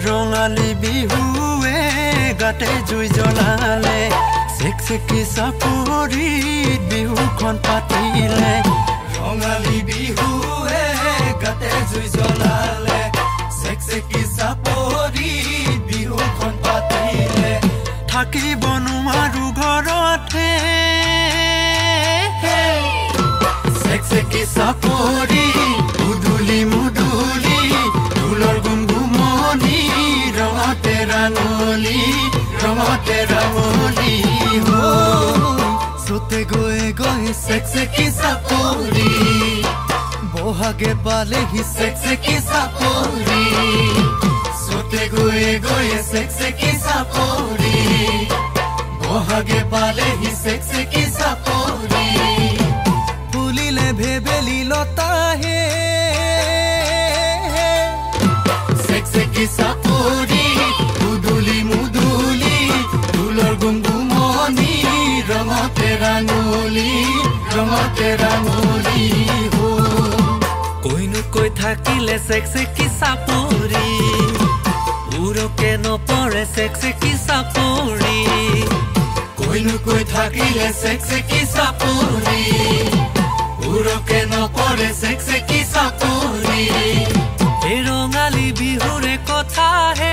ৰঙালী বিহুৱে গাতে জুই জ্বলালে চেকচেকি চাপৰি বিহুখন পাতিলে ৰঙালী বিহুৱে গাতে জুই জ্বলালে চেকচেকি চাপৰি বিহুখন পাতিলে থাকিব নোৱাৰো ঘৰতে চেকচেকি চাপৰি মুদুলি মুদুলি ঢোলৰ গুমগুমনি ৰঙতে ৰাঙলী চতে গৈ গৈ চেকচেকি চাপৰি বহাগে পালেহি চেকচেকি চাপৰি চতে গৈ গৈ চেকচেকি চাপৰি বহাগে পালেহি চেকচেকি চাপৰি ফুলিলে ভেবেলি লতাহে চেকচেকি চাপৰি মুদুলি মুদুলি ঢোলৰ গুমগুমনি ৰঙতে ৰাঙলী কৈনো কৈ থাকিলে চেকচেকি চাপৰি উৰকে নপৰে চেকচেকি চাপৰি কৈনো কৈ থাকিলে চেকচেকি চাপৰি উৰকে নপৰে চেকচেকি চাপৰি এই ৰঙালী বিহুৰে কথা হে